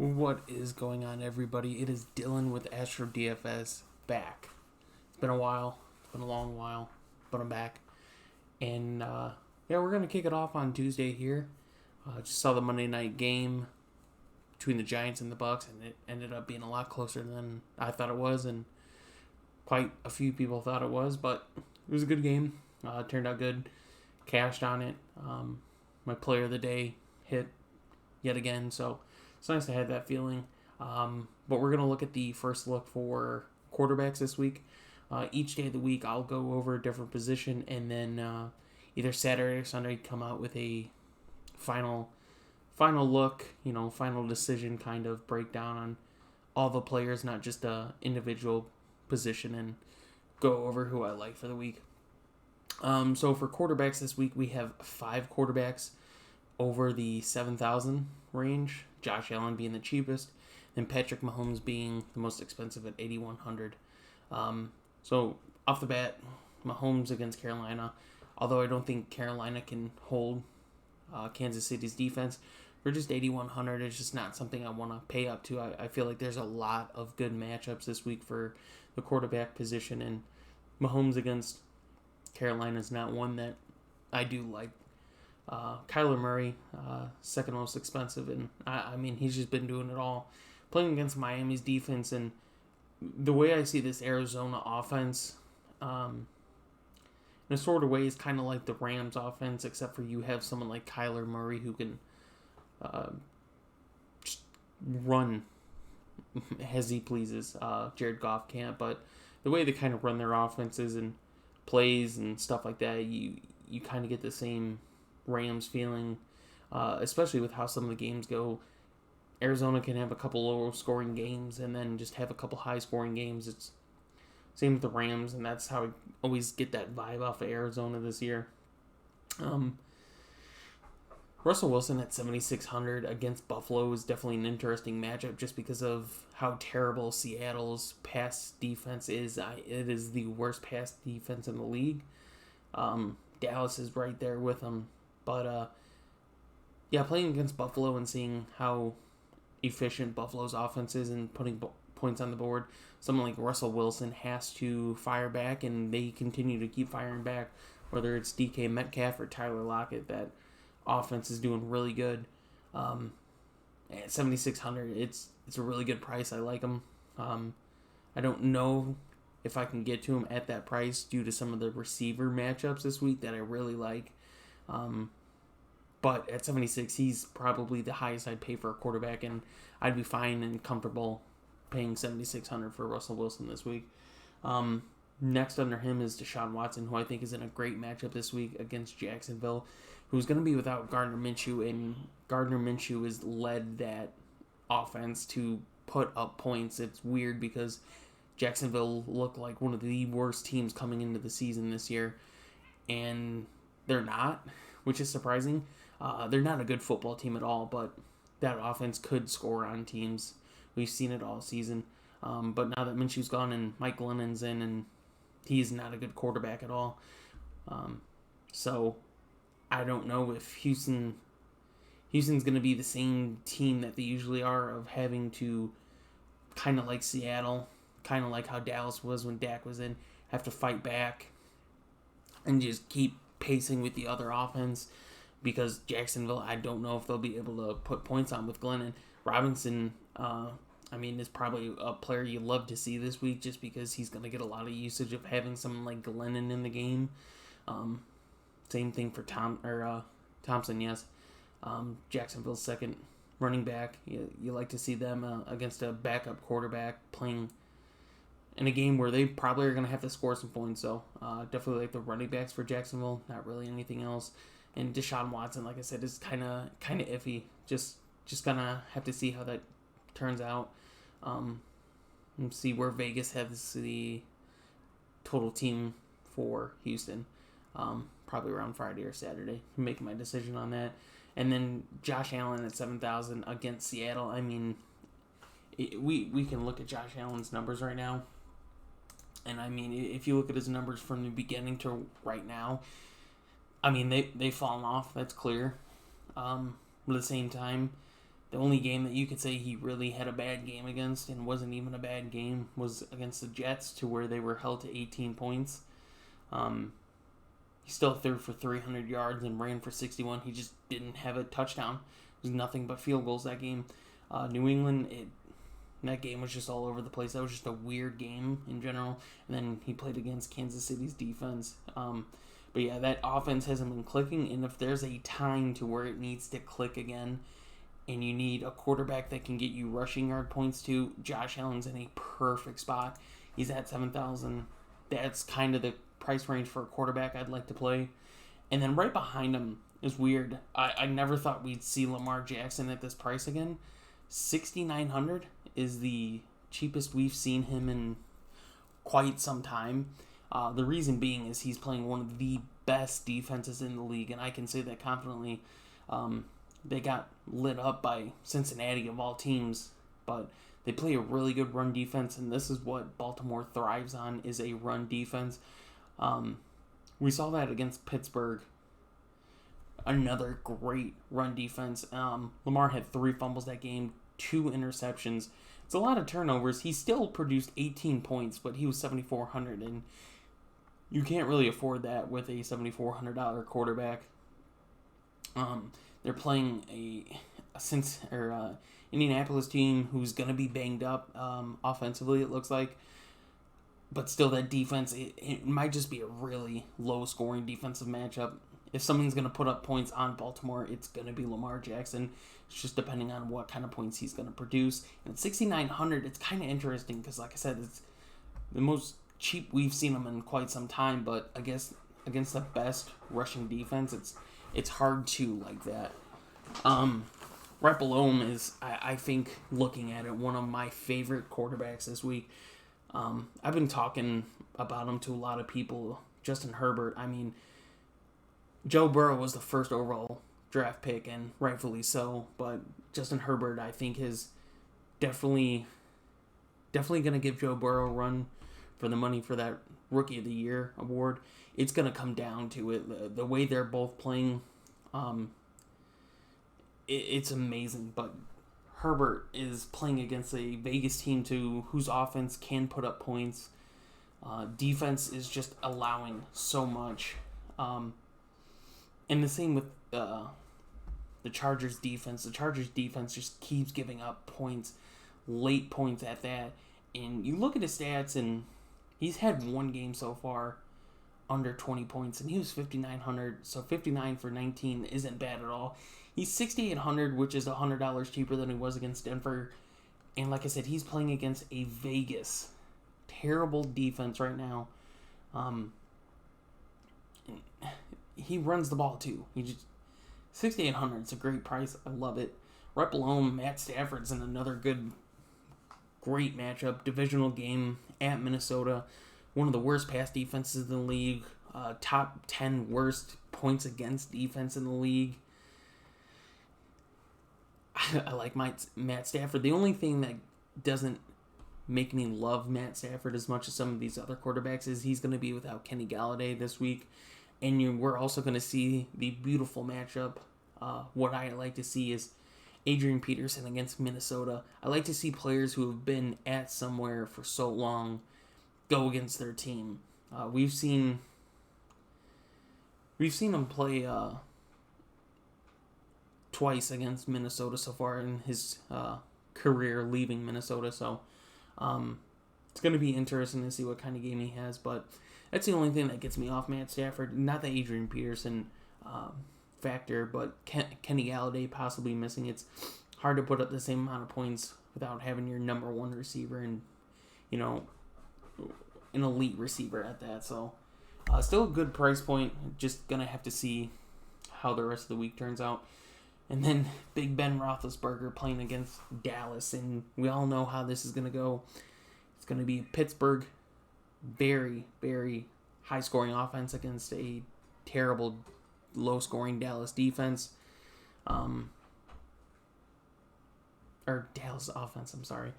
What is going on, everybody? It is Dylan with Astro DFS back. It's been a while. It's been a long while, but I'm back. And we're gonna kick it off on Tuesday here. Just saw the Monday night game between the Giants and the Bucks, and it ended up being a lot closer than I thought it was, and quite a few people thought it was. But it was a good game. It turned out good. Cashed on it. My player of the day hit yet again, so it's nice to have that feeling. But we're going to look at the first look for quarterbacks this week. Each day of the week, I'll go over a different position, and then either Saturday or Sunday come out with a final look, final decision kind of breakdown on all the players, not just a individual position, and go over who I like for the week. So for quarterbacks this week, we have 5 quarterbacks over the 7,000 range. Josh Allen being the cheapest, and Patrick Mahomes being the most expensive at 8,100. So off the bat, Mahomes against Carolina. Although I don't think Carolina can hold Kansas City's defense, for just 8,100, it's just not something I want to pay up to. I feel like there's a lot of good matchups this week for the quarterback position, and Mahomes against Carolina is not one that I do like. Kyler Murray, second most expensive, and I mean, he's just been doing it all. Playing against Miami's defense, and the way I see this Arizona offense, in a sort of way, is kind of like the Rams offense, except for you have someone like Kyler Murray who can just run as he pleases. Jared Goff can't, but the way they kind of run their offenses and plays and stuff like that, you kind of get the same Rams feeling, especially with how some of the games go. Arizona can have a couple low scoring games and then just have a couple high scoring games. It's same with the Rams, and that's how I always get that vibe off of Arizona this year. Russell Wilson at 7,600 against Buffalo is definitely an interesting matchup just because of how terrible Seattle's pass defense is. It is the worst pass defense in the league. Dallas is right there with them. But, playing against Buffalo and seeing how efficient Buffalo's offense is and putting points on the board, someone like Russell Wilson has to fire back, and they continue to keep firing back, whether it's DK Metcalf or Tyler Lockett. That offense is doing really good. At 7,600, it's a really good price. I like him. I don't know if I can get to him at that price due to some of the receiver matchups this week that I really like. But at 76, he's probably the highest I'd pay for a quarterback, and I'd be fine and comfortable paying 7,600 for Russell Wilson this week. Next under him is Deshaun Watson, who I think is in a great matchup this week against Jacksonville, who's going to be without Gardner Minshew, and Gardner Minshew has led that offense to put up points. It's weird because Jacksonville looked like one of the worst teams coming into the season this year, and they're not, which is surprising. They're not a good football team at all, but that offense could score on teams. We've seen it all season. But now that Minshew's gone and Mike Glennon's in, and he's not a good quarterback at all. So I don't know if Houston's going to be the same team that they usually are, of having to, kind of like Seattle, kind of like how Dallas was when Dak was in, have to fight back and just keep pacing with the other offense, because Jacksonville, I don't know if they'll be able to put points on with Glennon. Robinson, is probably a player you love to see this week just because he's going to get a lot of usage of having someone like Glennon in the game. Same thing for Thompson, yes. Jacksonville's second running back. You like to see them against a backup quarterback playing in a game where they probably are going to have to score some points. So definitely like the running backs for Jacksonville, not really anything else. And Deshaun Watson, like I said, is kind of iffy. Just gonna have to see how that turns out. And see where Vegas has the total team for Houston. Probably around Friday or Saturday. Making my decision on that. And then Josh Allen at 7,000 against Seattle. I mean, we can look at Josh Allen's numbers right now. And I mean, if you look at his numbers from the beginning to right now, I mean, they've fallen off. That's clear. But at the same time, The only game that you could say he really had a bad game against, and wasn't even a bad game, was against the Jets, to where they were held to 18 points. He still threw for 300 yards and ran for 61. He just didn't have a touchdown. It was nothing but field goals that game. New England, that game was just all over the place. That was just a weird game in general. And then he played against Kansas City's defense. But yeah, that offense hasn't been clicking. And if there's a time to where it needs to click again, and you need a quarterback that can get you rushing yard points too, Josh Allen's in a perfect spot. He's at 7,000. That's kind of the price range for a quarterback I'd like to play. And then right behind him is weird. I never thought we'd see Lamar Jackson at this price again. 6,900 is the cheapest we've seen him in quite some time. The reason being is he's playing one of the best defenses in the league, and I can say that confidently. They got lit up by Cincinnati of all teams, but they play a really good run defense, and this is what Baltimore thrives on, is a run defense. We saw that against Pittsburgh. Another great run defense. Lamar had 3 fumbles that game, 2 interceptions. It's a lot of turnovers. He still produced 18 points, but he was $7,400, and you can't really afford that with a $7,400 quarterback. They're playing a Indianapolis team who's going to be banged up offensively, it looks like. But still, that defense, it might just be a really low-scoring defensive matchup. If someone's going to put up points on Baltimore, it's going to be Lamar Jackson. It's just depending on what kind of points he's going to produce. And at 6,900, it's kind of interesting because, like I said, it's the most cheap we've seen him in quite some time. But I guess against the best rushing defense, it's hard to like that. Right below him is, I think, looking at it, one of my favorite quarterbacks this week. I've been talking about him to a lot of people. Justin Herbert. I mean, Joe Burrow was the first overall draft pick, and rightfully so. But Justin Herbert, I think, is definitely going to give Joe Burrow a run for the money for that Rookie of the Year award. It's going to come down to it. The way they're both playing, it's amazing. But Herbert is playing against a Vegas team too, whose offense can put up points. Defense is just allowing so much. And the same with the Chargers defense. The Chargers defense just keeps giving up points, late points at that. And you look at his stats, and he's had one game so far under 20 points, and he was 5,900. So 59 for 19 isn't bad at all. He's 6,800, which is $100 cheaper than he was against Denver. And like I said, he's playing against a Vegas terrible defense right now. He runs the ball too. He just 6,800. It's a great price. I love it. Right below him, Matt Stafford's in another great matchup. Divisional game at Minnesota. One of the worst pass defenses in the league. Top 10 worst points against defense in the league. I like Matt Stafford. The only thing that doesn't make me love Matt Stafford as much as some of these other quarterbacks is he's going to be without Kenny Galladay this week. And we're also going to see the beautiful matchup. What I like to see is Adrian Peterson against Minnesota. I like to see players who have been at somewhere for so long go against their team. We've seen him play twice against Minnesota so far in his career leaving Minnesota. So it's going to be interesting to see what kind of game he has. But that's the only thing that gets me off Matt Stafford. Not the Adrian Peterson factor, but Kenny Galladay possibly missing. It's hard to put up the same amount of points without having your number one receiver and, an elite receiver at that. So still a good price point. Just going to have to see how the rest of the week turns out. And then Big Ben Roethlisberger playing against Dallas. And we all know how this is going to go. It's going to be Pittsburgh. Very, very high-scoring offense against a terrible, low-scoring Dallas defense. Or Dallas offense, I'm sorry.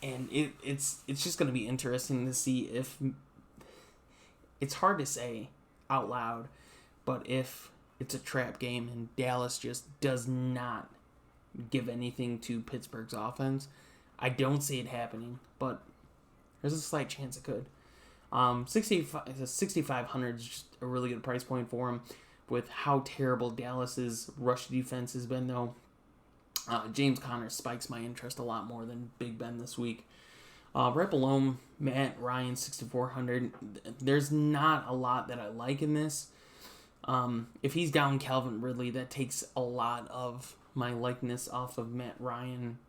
And it's just going to be interesting to see if... It's hard to say out loud, but if it's a trap game and Dallas just does not give anything to Pittsburgh's offense. I don't see it happening, but there's a slight chance it could. 6,500 is just a really good price point for him with how terrible Dallas's rush defense has been, though. James Conner spikes my interest a lot more than Big Ben this week. Right below him, Matt Ryan, 6,400. There's not a lot that I like in this. If he's down Calvin Ridley, that takes a lot of my likeness off of Matt Ryan.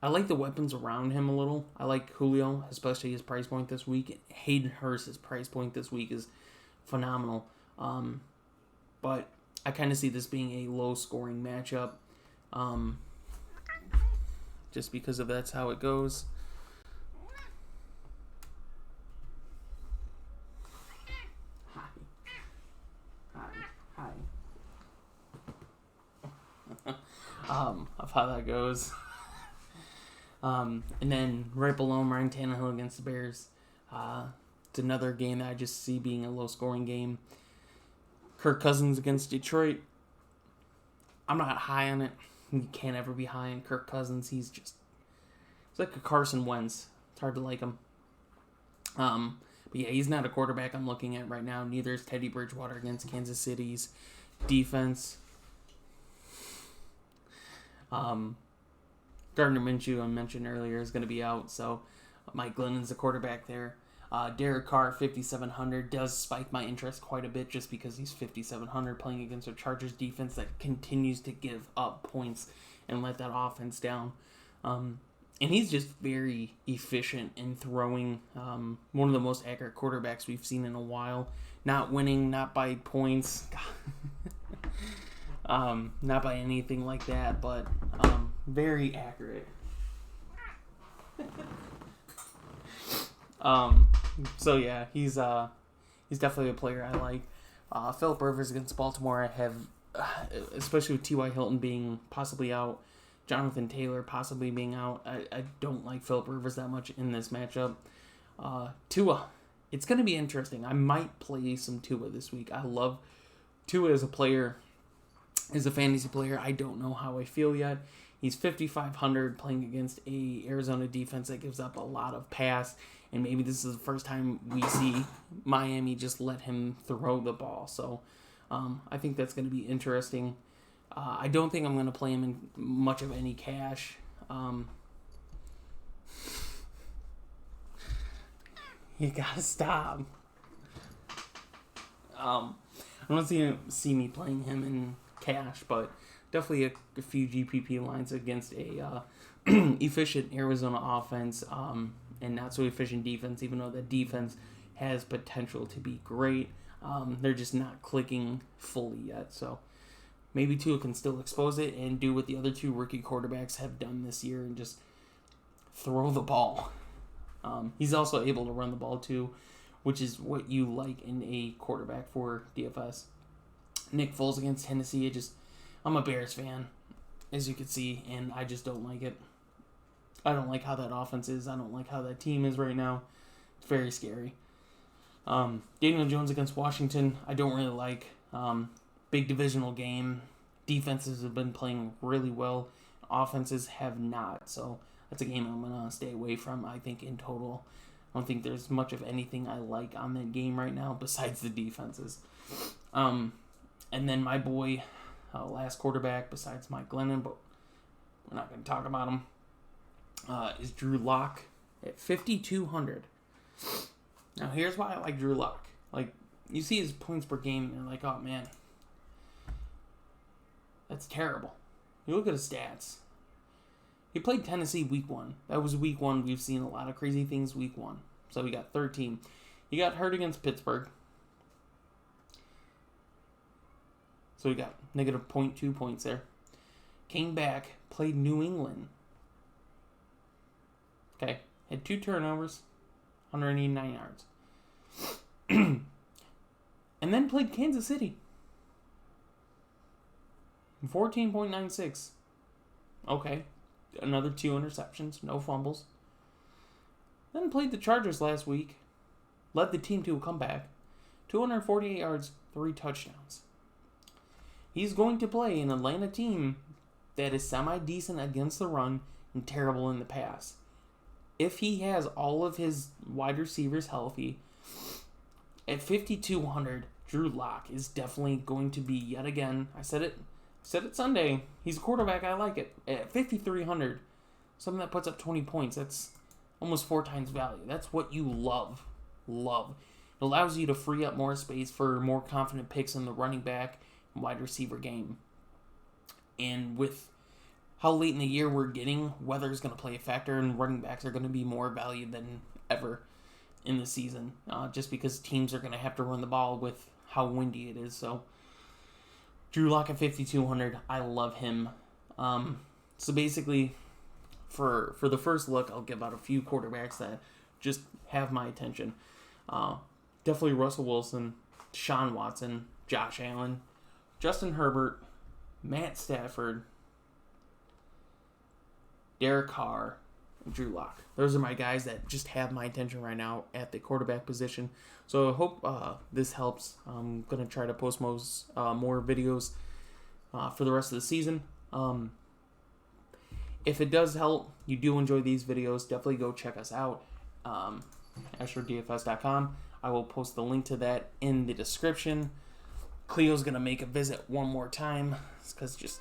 I like the weapons around him a little. I like Julio, especially his price point this week. Hayden Hurst's price point this week is phenomenal. But I kind of see this being a low-scoring matchup. Just because of that's how it goes. Of how that goes. And then right below him, Ryan Tannehill against the Bears. It's another game that I just see being a low-scoring game. Kirk Cousins against Detroit. I'm not high on it. You can't ever be high on Kirk Cousins. He's like a Carson Wentz. It's hard to like him. But yeah, he's not a quarterback I'm looking at right now. Neither is Teddy Bridgewater against Kansas City's defense. Gardner Minshew, I mentioned earlier, is going to be out, so Mike Glennon's the quarterback there. Derek Carr, 5,700, does spike my interest quite a bit just because he's 5,700 playing against a Chargers defense that continues to give up points and let that offense down. And he's just very efficient in throwing. One of the most accurate quarterbacks we've seen in a while. Not winning, not by points, not by anything like that, but very accurate. So yeah, he's definitely a player I like. Philip Rivers against Baltimore, I have, especially with T.Y. Hilton being possibly out, Jonathan Taylor possibly being out. I don't like Philip Rivers that much in this matchup. Tua, it's going to be interesting. I might play some Tua this week. I love Tua as a player, as a fantasy player. I don't know how I feel yet. He's 5,500 playing against a Arizona defense that gives up a lot of pass. And maybe this is the first time we see Miami just let him throw the ball. So I think that's going to be interesting. I don't think I'm going to play him in much of any cash. You got to stop. I don't see me playing him in cash, but definitely a few GPP lines against a efficient Arizona offense. And not so efficient defense, even though the defense has potential to be great. They're just not clicking fully yet. So maybe Tua can still expose it and do what the other two rookie quarterbacks have done this year and just throw the ball. He's also able to run the ball too, which is what you like in a quarterback for DFS. Nick Foles against Tennessee. I'm a Bears fan, as you can see, and I just don't like it. I don't like how that offense is. I don't like how that team is right now. It's very scary. Daniel Jones against Washington, I don't really like. Big divisional game. Defenses have been playing really well. Offenses have not. So that's a game I'm going to stay away from, I think, in total. I don't think there's much of anything I like on that game right now besides the defenses. And then my boy, last quarterback besides Mike Glennon, but we're not going to talk about him. Is Drew Lock at 5,200. Now, here's why I like Drew Lock. Like, you see his points per game, and you're like, oh, man, that's terrible. You look at his stats. He played Tennessee week 1. That was week 1. We've seen a lot of crazy things week 1. So he got 13. He got hurt against Pittsburgh. So he got negative 0.2 points there. Came back, played New England. Okay, had 2 turnovers, 189 yards. And then played Kansas City. 14.96. Okay, another 2 interceptions, no fumbles. Then played the Chargers last week. Led the team to a comeback. 248 yards, 3 touchdowns. He's going to play an Atlanta team that is semi-decent against the run and terrible in the pass. If he has all of his wide receivers healthy, at 5,200, Drew Lock is definitely going to be, yet again, I said it Sunday, he's a quarterback, I like it. At 5,300, something that puts up 20 points, that's almost 4 times value. That's what you love. It allows you to free up more space for more confident picks in the running back and wide receiver game. And with how late in the year we're getting, weather is going to play a factor, and running backs are going to be more valued than ever in the season, just because teams are going to have to run the ball with how windy it is. So Drew Lock at 5,200, I love him. So basically, for the first look, I'll give out a few quarterbacks that just have my attention. Definitely Russell Wilson, Deshaun Watson, Josh Allen, Justin Herbert, Matt Stafford, Derek Carr, and Drew Lock. Those are my guys that just have my attention right now at the quarterback position. So I hope this helps. I'm going to try to post more videos for the rest of the season. If it does help, you do enjoy these videos, definitely go check us out. Astrodfs.com. I will post the link to that in the description. Cleo's going to make a visit one more time. It's because just...